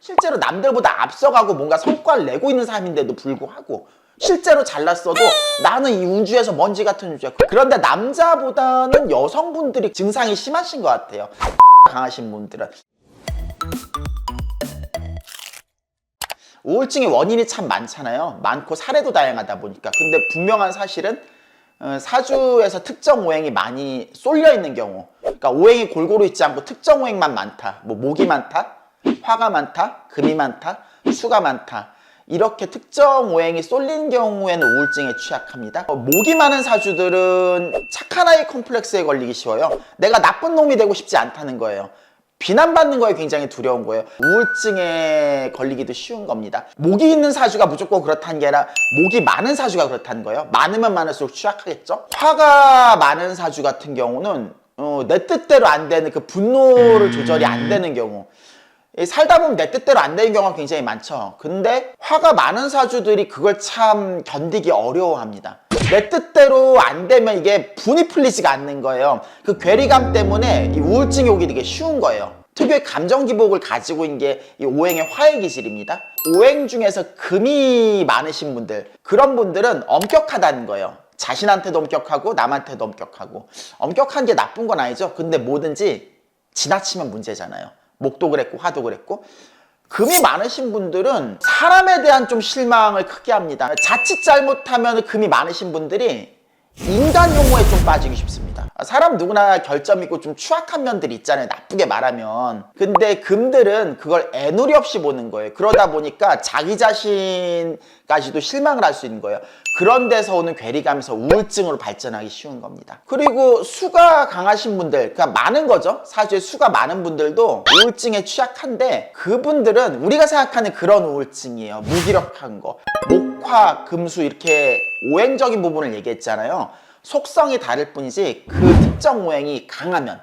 실제로 남들보다 앞서가고 뭔가 성과를 내고 있는 사람인데도 불구하고 실제로 잘났어도 나는 이 우주에서 먼지 같은 우주야. 그런데 남자보다는 여성분들이 증상이 심하신 것 같아요. 강하신 분들은. 우울증의 원인이 참 많잖아요. 많고 사례도 다양하다 보니까. 근데 분명한 사실은 사주에서 특정 오행이 많이 쏠려 있는 경우, 그러니까 오행이 골고루 있지 않고 특정 오행만 많다. 뭐 목이 많다, 화가 많다, 금이 많다, 수가 많다. 이렇게 특정 오행이 쏠린 경우에는 우울증에 취약합니다. 목이 많은 사주들은 착한 아이 컴플렉스에 걸리기 쉬워요. 내가 나쁜 놈이 되고 싶지 않다는 거예요. 비난받는 거에 굉장히 두려운 거예요. 우울증에 걸리기도 쉬운 겁니다. 목이 있는 사주가 무조건 그렇다는 게 아니라 목이 많은 사주가 그렇다는 거예요. 많으면 많을수록 취약하겠죠. 화가 많은 사주 같은 경우는 내 뜻대로 안 되는 그 분노를 조절이 안 되는 경우, 살다 보면 내 뜻대로 안 되는 경우가 굉장히 많죠. 근데 화가 많은 사주들이 그걸 참 견디기 어려워합니다. 내 뜻대로 안 되면 이게 분이 풀리지가 않는 거예요. 그 괴리감 때문에 이 우울증이 오기 되게 쉬운 거예요. 특유의 감정 기복을 가지고 있는 게 이 오행의 화의 기질입니다. 오행 중에서 금이 많으신 분들, 그런 분들은 엄격하다는 거예요. 자신한테도 엄격하고 남한테도 엄격하고. 엄격한 게 나쁜 건 아니죠. 근데 뭐든지 지나치면 문제잖아요. 목도 그랬고 화도 그랬고. 금이 많으신 분들은 사람에 대한 좀 실망을 크게 합니다. 자칫 잘못하면 금이 많으신 분들이 인간 혐오에 좀 빠지기 쉽습니다. 사람 누구나 결점 있고 좀 추악한 면들이 있잖아요, 나쁘게 말하면. 근데 금들은 그걸 애누리 없이 보는 거예요. 그러다 보니까 자기 자신까지도 실망을 할 수 있는 거예요. 그런 데서 오는 괴리감에서 우울증으로 발전하기 쉬운 겁니다. 그리고 수가 강하신 분들, 그러니까 많은 거죠. 사주에 수가 많은 분들도 우울증에 취약한데, 그분들은 우리가 생각하는 그런 우울증이에요. 무기력한 거. 목화, 금수 이렇게 오행적인 부분을 얘기했잖아요. 속성이 다를 뿐이지 그 특정 오행이 강하면,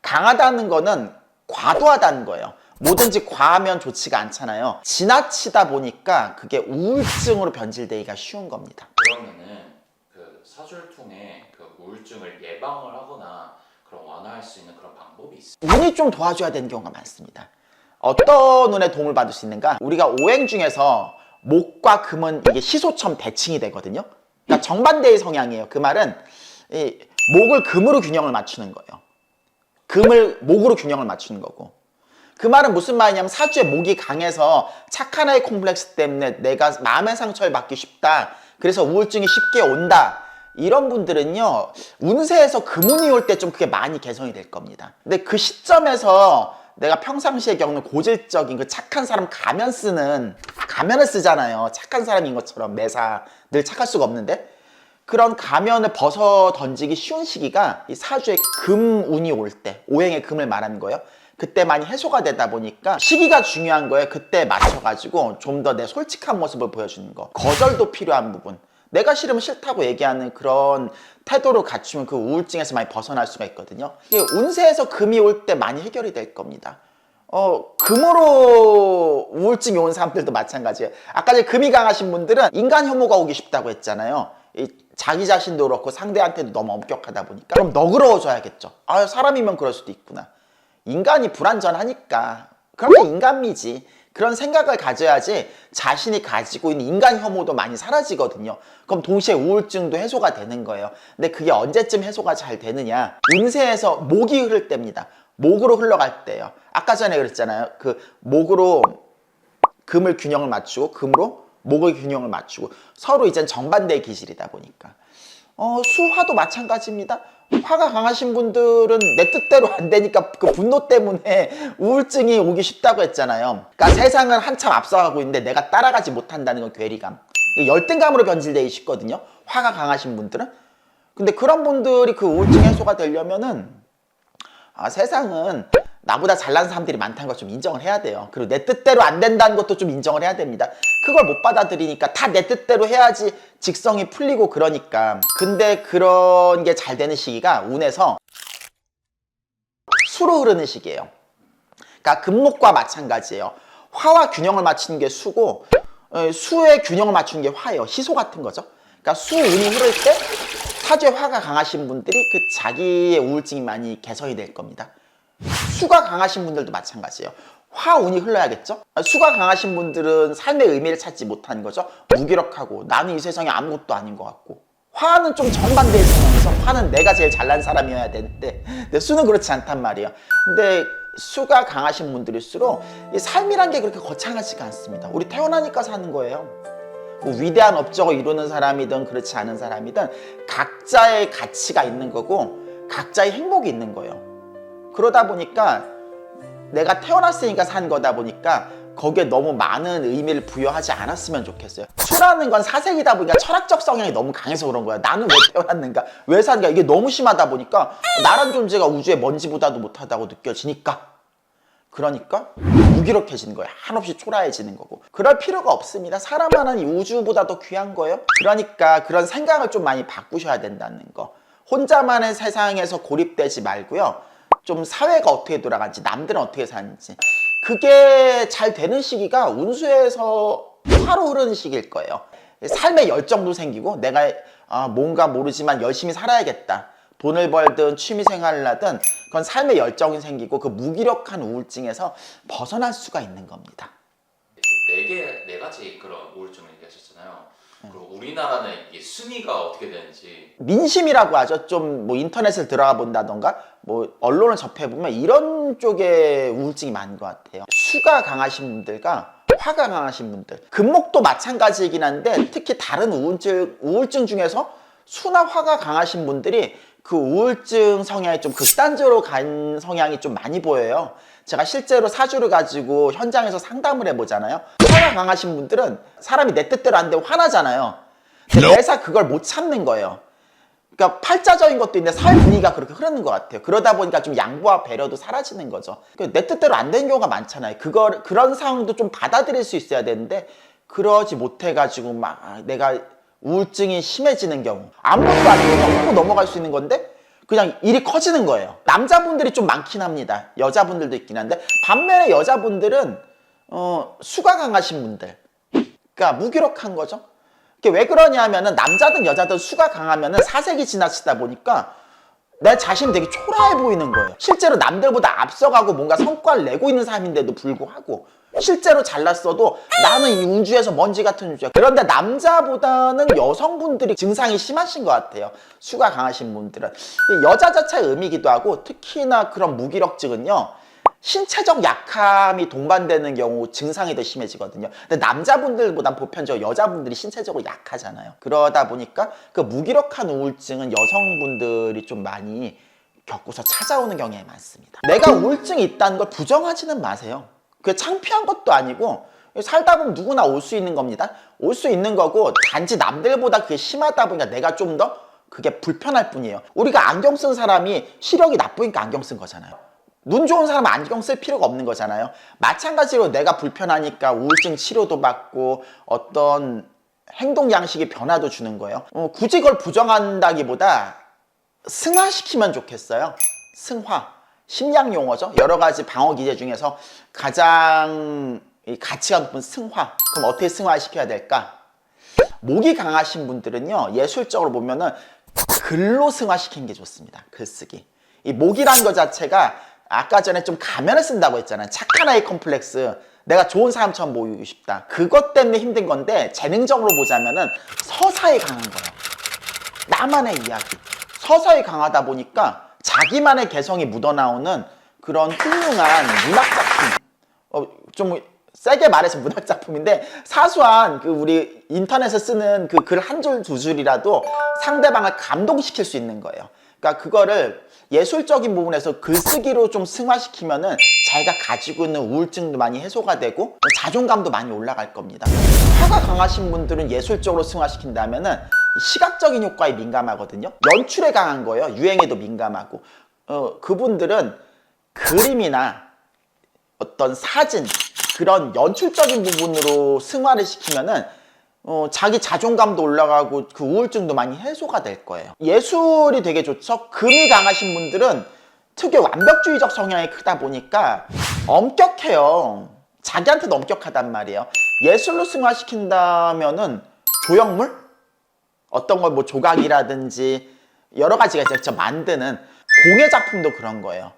강하다는 거는 과도하다는 거예요. 뭐든지 과하면 좋지가 않잖아요. 지나치다 보니까 그게 우울증으로 변질되기가 쉬운 겁니다. 그러면은 그 사주를 통해 그 우울증을 예방을 하거나 그런 완화할 수 있는 그런 방법이 있어요? 운이 좀 도와줘야 되는 경우가 많습니다. 어떤 운에 도움을 받을 수 있는가? 우리가 오행 중에서 목과 금은 이게 시소첨 대칭이 되거든요. 그러니까 정반대의 성향이에요. 그 말은 이 목을 금으로 균형을 맞추는 거예요. 금을 목으로 균형을 맞추는 거고. 그 말은 무슨 말이냐면 사주에 목이 강해서 착한 아이 콤플렉스 때문에 내가 마음의 상처를 받기 쉽다. 그래서 우울증이 쉽게 온다. 이런 분들은요, 운세에서 금운이 올 때 좀 그게 많이 개선이 될 겁니다. 근데 그 시점에서 내가 평상시에 겪는 고질적인 그 착한 사람 가면을 쓰잖아요. 착한 사람인 것처럼 매사 늘 착할 수가 없는데, 그런 가면을 벗어 던지기 쉬운 시기가 이 사주에 금운이 올 때, 오행의 금을 말하는 거예요. 그때 많이 해소가 되다 보니까 시기가 중요한 거예요. 그때 맞춰가지고 좀 더 내 솔직한 모습을 보여주는 거. 거절도 필요한 부분. 내가 싫으면 싫다고 얘기하는 그런 태도를 갖추면 그 우울증에서 많이 벗어날 수가 있거든요. 이게 운세에서 금이 올 때 많이 해결이 될 겁니다. 금으로 우울증이 온 사람들도 마찬가지예요. 아까 전에 금이 강하신 분들은 인간 혐오가 오기 쉽다고 했잖아요. 자기 자신도 그렇고 상대한테도 너무 엄격하다 보니까. 그럼 너그러워져야겠죠. 아, 사람이면 그럴 수도 있구나. 인간이 불완전하니까 그런 게 인간미지. 그런 생각을 가져야지 자신이 가지고 있는 인간 혐오도 많이 사라지거든요. 그럼 동시에 우울증도 해소가 되는 거예요. 근데 그게 언제쯤 해소가 잘 되느냐? 운세에서 목이 흐를 때입니다. 목으로 흘러갈 때예요. 아까 전에 그랬잖아요. 그 목으로 금을 균형을 맞추고 금으로 목의 균형을 맞추고 서로 이젠 정반대의 기질이다 보니까. 수화도 마찬가지입니다. 화가 강하신 분들은 내 뜻대로 안 되니까 그 분노 때문에 우울증이 오기 쉽다고 했잖아요. 그러니까 세상은 한참 앞서가고 있는데 내가 따라가지 못한다는 건 괴리감. 열등감으로 변질되기 쉽거든요. 화가 강하신 분들은. 근데 그런 분들이 그 우울증 해소가 되려면은 세상은 나보다 잘난 사람들이 많다는 걸 좀 인정을 해야 돼요. 그리고 내 뜻대로 안 된다는 것도 좀 인정을 해야 됩니다. 그걸 못 받아들이니까 다 내 뜻대로 해야지 직성이 풀리고 그러니까. 근데 그런 게 잘 되는 시기가 운에서 수로 흐르는 시기예요. 그러니까 금목과 마찬가지예요. 화와 균형을 맞추는 게 수고 수의 균형을 맞추는 게 화예요. 희소 같은 거죠. 그러니까 수운이 흐를 때 사주에 화가 강하신 분들이 그 자기의 우울증이 많이 개선이 될 겁니다. 수가 강하신 분들도 마찬가지예요. 화운이 흘러야겠죠? 수가 강하신 분들은 삶의 의미를 찾지 못하는 거죠. 무기력하고 나는 이 세상에 아무것도 아닌 것 같고. 화는 좀 정반대의 성향에서 화는 내가 제일 잘난 사람이어야 되는데 근데 수는 그렇지 않단 말이에요. 근데 수가 강하신 분들일수록 이 삶이란 게 그렇게 거창하지가 않습니다. 우리 태어나니까 사는 거예요. 뭐 위대한 업적을 이루는 사람이든 그렇지 않은 사람이든 각자의 가치가 있는 거고 각자의 행복이 있는 거예요. 그러다 보니까 내가 태어났으니까 산 거다 보니까 거기에 너무 많은 의미를 부여하지 않았으면 좋겠어요. 수라는 건 사색이다 보니까 철학적 성향이 너무 강해서 그런 거야. 나는 왜 태어났는가? 왜 사는가? 이게 너무 심하다 보니까 나란 존재가 우주의 먼지보다도 못하다고 느껴지니까. 그러니까 무기력해지는 거예요. 한없이 초라해지는 거고. 그럴 필요가 없습니다. 사람 하나는 이 우주보다 더 귀한 거예요. 그러니까 그런 생각을 좀 많이 바꾸셔야 된다는 거. 혼자만의 세상에서 고립되지 말고요. 좀 사회가 어떻게 돌아가는지, 남들은 어떻게 사는지. 그게 잘 되는 시기가 운수에서 화로 흐르는 시기일 거예요. 삶에 열정도 생기고 내가 뭔가 모르지만 열심히 살아야겠다. 돈을 벌든 취미생활을 하든 그건 삶의 열정이 생기고 그 무기력한 우울증에서 벗어날 수가 있는 겁니다. 네 가지 그런 우울증을 얘기하셨잖아요. 그리고 우리나라는 이 순위가 어떻게 되는지. 민심이라고 하죠. 좀 뭐 인터넷을 들어가 본다던가 뭐 언론을 접해보면 이런 쪽에 우울증이 많은 것 같아요. 수가 강하신 분들과 화가 강하신 분들, 금목도 마찬가지이긴 한데 특히 다른 우울증 중에서 수나 화가 강하신 분들이 그 우울증 성향이 좀 극단적으로 간 성향이 좀 많이 보여요. 제가 실제로 사주를 가지고 현장에서 상담을 해보잖아요. 화가 강하신 분들은 사람이 내 뜻대로 안 되면 화나잖아요. 근데 매사 그걸 못 참는 거예요. 그러니까 팔자적인 것도 있는데 사회 분위기가 그렇게 흐르는 것 같아요. 그러다 보니까 좀 양보와 배려도 사라지는 거죠. 내 뜻대로 안 되는 경우가 많잖아요. 그런 상황도 좀 받아들일 수 있어야 되는데 그러지 못해가지고 막 내가 우울증이 심해지는 경우 아무것도 아니고 그냥 웃고 넘어갈 수 있는 건데 그냥 일이 커지는 거예요. 남자분들이 좀 많긴 합니다. 여자분들도 있긴 한데 반면에 여자분들은 수가 강하신 분들, 그러니까 무기력한 거죠. 그게 왜 그러냐면은 남자든 여자든 수가 강하면은 사색이 지나치다 보니까 내 자신이 되게 초라해 보이는 거예요. 실제로 남들보다 앞서가고 뭔가 성과를 내고 있는 사람인데도 불구하고 실제로 잘났어도 나는 이 우주에서 먼지 같은 우주야. 그런데 남자보다는 여성분들이 증상이 심하신 것 같아요. 수가 강하신 분들은. 여자 자체의 의미이기도 하고 특히나 그런 무기력증은요. 신체적 약함이 동반되는 경우 증상이 더 심해지거든요. 근데 남자분들보단 보편적으로 여자분들이 신체적으로 약하잖아요. 그러다 보니까 그 무기력한 우울증은 여성분들이 좀 많이 겪고서 찾아오는 경향이 많습니다. 내가 우울증이 있다는 걸 부정하지는 마세요. 그게 창피한 것도 아니고 살다 보면 누구나 올 수 있는 겁니다. 올 수 있는 거고 단지 남들보다 그게 심하다 보니까 내가 좀 더 그게 불편할 뿐이에요. 우리가 안경 쓴 사람이 시력이 나쁘니까 안경 쓴 거잖아요. 눈 좋은 사람은 안경 쓸 필요가 없는 거잖아요. 마찬가지로 내가 불편하니까 우울증 치료도 받고 어떤 행동 양식의 변화도 주는 거예요. 굳이 그걸 부정한다기보다 승화시키면 좋겠어요. 승화. 심리학 용어죠. 여러 가지 방어 기제 중에서 가장 가치가 높은 승화. 그럼 어떻게 승화시켜야 될까? 목이 강하신 분들은요. 예술적으로 보면은 글로 승화시키는 게 좋습니다. 글쓰기. 이 목이라는 것 자체가 아까 전에 좀 가면을 쓴다고 했잖아요. 착한 아이 컴플렉스. 내가 좋은 사람처럼 보이고 싶다. 그것 때문에 힘든 건데 재능적으로 보자면은 서사에 강한 거예요. 나만의 이야기. 서사에 강하다 보니까 자기만의 개성이 묻어나오는 그런 훌륭한 문학작품. 좀 세게 말해서 문학작품인데 사소한 그 우리 인터넷에 쓰는 그 글 한 줄 두 줄이라도 상대방을 감동시킬 수 있는 거예요. 그러니까 그거를 예술적인 부분에서 글쓰기로 좀 승화시키면은 자기가 가지고 있는 우울증도 많이 해소가 되고 자존감도 많이 올라갈 겁니다. 화가 강하신 분들은 예술적으로 승화시킨다면은 시각적인 효과에 민감하거든요. 연출에 강한 거예요. 유행에도 민감하고. 그분들은 그림이나 어떤 사진 그런 연출적인 부분으로 승화를 시키면은 자기 자존감도 올라가고 그 우울증도 많이 해소가 될 거예요. 예술이 되게 좋죠. 금이 강하신 분들은 특유의 완벽주의적 성향이 크다 보니까 엄격해요. 자기한테도 엄격하단 말이에요. 예술로 승화시킨다면은 조형물? 어떤 걸 뭐 조각이라든지 여러 가지가 있죠. 만드는 공예 작품도 그런 거예요.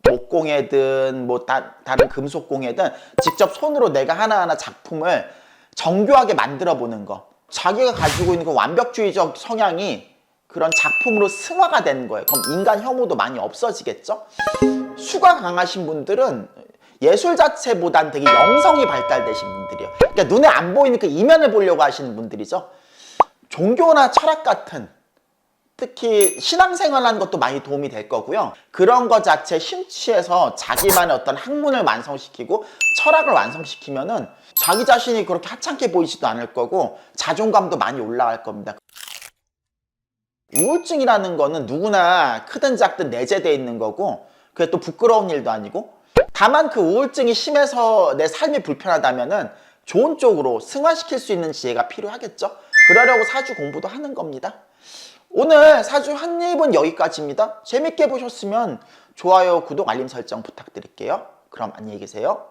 목공예든 뭐 다른 금속공예든 직접 손으로 내가 하나하나 작품을 정교하게 만들어 보는 거. 자기가 가지고 있는 그 완벽주의적 성향이 그런 작품으로 승화가 되는 거예요. 그럼 인간 혐오도 많이 없어지겠죠? 수가 강하신 분들은 예술 자체보단 되게 영성이 발달되신 분들이에요. 그러니까 눈에 안 보이는 그 이면을 보려고 하시는 분들이죠. 종교나 철학 같은, 특히 신앙생활하는 것도 많이 도움이 될 거고요. 그런 것 자체에 심취해서 자기만의 어떤 학문을 완성시키고 철학을 완성시키면은 자기 자신이 그렇게 하찮게 보이지도 않을 거고 자존감도 많이 올라갈 겁니다. 우울증이라는 거는 누구나 크든 작든 내재되어 있는 거고 그게 또 부끄러운 일도 아니고, 다만 그 우울증이 심해서 내 삶이 불편하다면은 좋은 쪽으로 승화시킬 수 있는 지혜가 필요하겠죠? 그러려고 사주 공부도 하는 겁니다. 오늘 사주 한입은 여기까지입니다. 재밌게 보셨으면 좋아요, 구독, 알림 설정 부탁드릴게요. 그럼 안녕히 계세요.